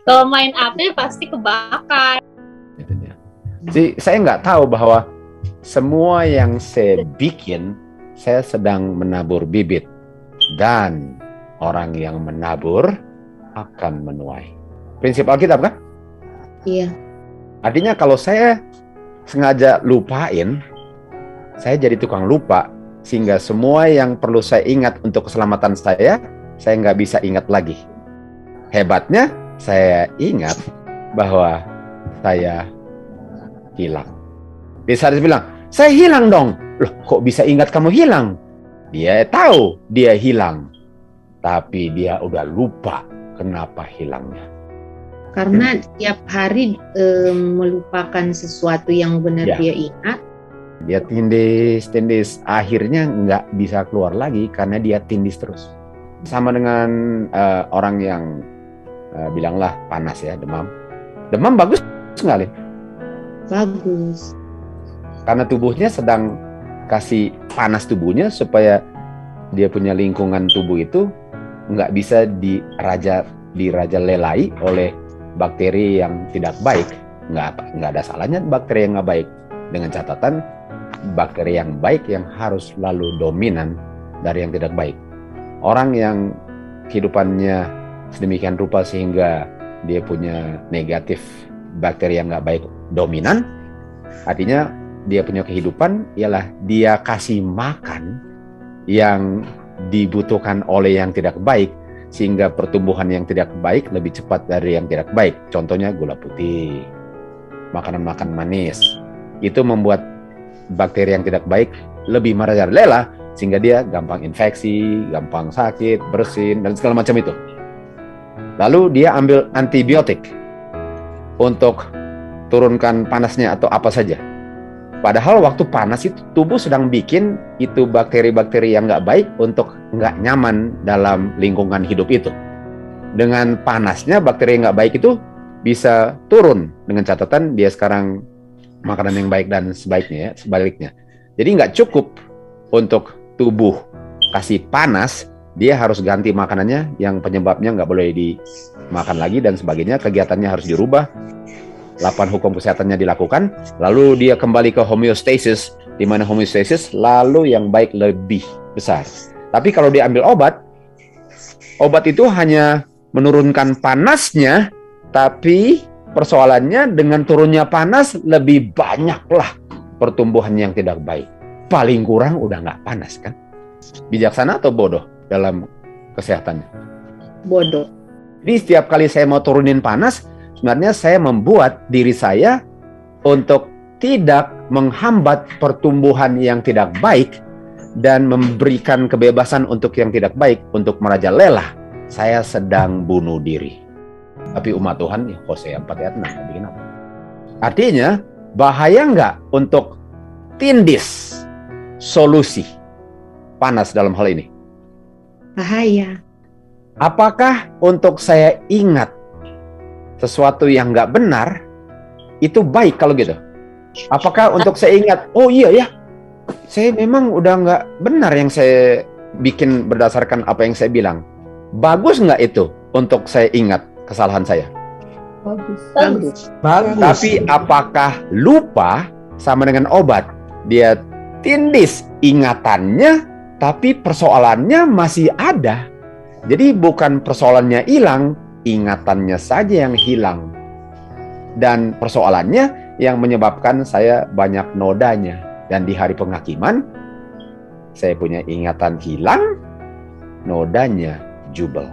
Kalau main api pasti kebakar. Saya nggak tahu bahwa semua yang saya bikin, saya sedang menabur bibit. Dan orang yang menabur akan menuai. Prinsip Alkitab kan? Iya. Artinya kalau saya sengaja lupain, saya jadi tukang lupa. Sehingga semua yang perlu saya ingat untuk keselamatan saya nggak bisa ingat lagi. Hebatnya, saya ingat bahwa saya hilang. Dia sadar bilang, saya hilang dong. Loh, kok bisa ingat kamu hilang? Dia tahu dia hilang. Tapi dia udah lupa kenapa hilangnya. Karena tiap hari melupakan sesuatu yang benar dia ingat. Dia tindis. Akhirnya nggak bisa keluar lagi karena dia tindis terus. Sama dengan orang yang bilanglah panas ya, demam. Demam bagus sekali. Bagus. Karena tubuhnya sedang kasih panas tubuhnya supaya dia punya lingkungan tubuh itu nggak bisa dirajalelai oleh bakteri yang tidak baik. Nggak ada salahnya bakteri yang nggak baik. Dengan catatan bakteri yang baik yang harus selalu dominan dari yang tidak baik. Orang yang kehidupannya sedemikian rupa sehingga dia punya negatif bakteri yang nggak baik dominan, artinya dia punya kehidupan ialah dia kasih makan yang dibutuhkan oleh yang tidak baik, sehingga pertumbuhan yang tidak baik lebih cepat dari yang tidak baik. Contohnya gula putih, makanan-makanan manis. Itu membuat bakteri yang tidak baik lebih merajalela, sehingga dia gampang infeksi, gampang sakit, bersin, dan segala macam itu. Lalu dia ambil antibiotik untuk turunkan panasnya atau apa saja. Padahal waktu panas itu tubuh sedang bikin itu bakteri-bakteri yang nggak baik untuk nggak nyaman dalam lingkungan hidup itu. Dengan panasnya bakteri yang nggak baik itu bisa turun, dengan catatan dia sekarang makanan yang baik dan sebaliknya. Jadi nggak cukup untuk tubuh kasih panas, dia harus ganti makanannya yang penyebabnya nggak boleh dimakan lagi dan sebagainya. Kegiatannya harus dirubah. 8 hukum kesehatannya dilakukan, lalu dia kembali ke homeostasis, di mana homeostasis lalu yang baik lebih besar. Tapi kalau dia ambil obat itu hanya menurunkan panasnya, tapi persoalannya dengan turunnya panas lebih banyaklah pertumbuhan yang tidak baik. Paling kurang udah nggak panas kan? Bijaksana atau bodoh dalam kesehatannya? Bodoh. Jadi setiap kali saya mau turunin panas, sebenarnya saya membuat diri saya untuk tidak menghambat pertumbuhan yang tidak baik dan memberikan kebebasan untuk yang tidak baik untuk merajalela. Saya sedang bunuh diri. Tapi umat Tuhan, Hosea 4 ayat 6, bikin apa? Artinya, bahaya nggak untuk tindis solusi panas dalam hal ini? Bahaya. Apakah untuk saya ingat sesuatu yang nggak benar, itu baik kalau gitu? Apakah untuk saya ingat, oh iya ya, saya memang udah nggak benar yang saya bikin berdasarkan apa yang saya bilang. Bagus nggak itu untuk saya ingat kesalahan saya? Bagus. Tapi apakah lupa sama dengan obat? Dia tindis ingatannya, tapi persoalannya masih ada. Jadi bukan persoalannya hilang, ingatannya saja yang hilang. Dan persoalannya yang menyebabkan saya banyak nodanya. Dan di hari penghakiman, saya punya ingatan hilang, nodanya jubel.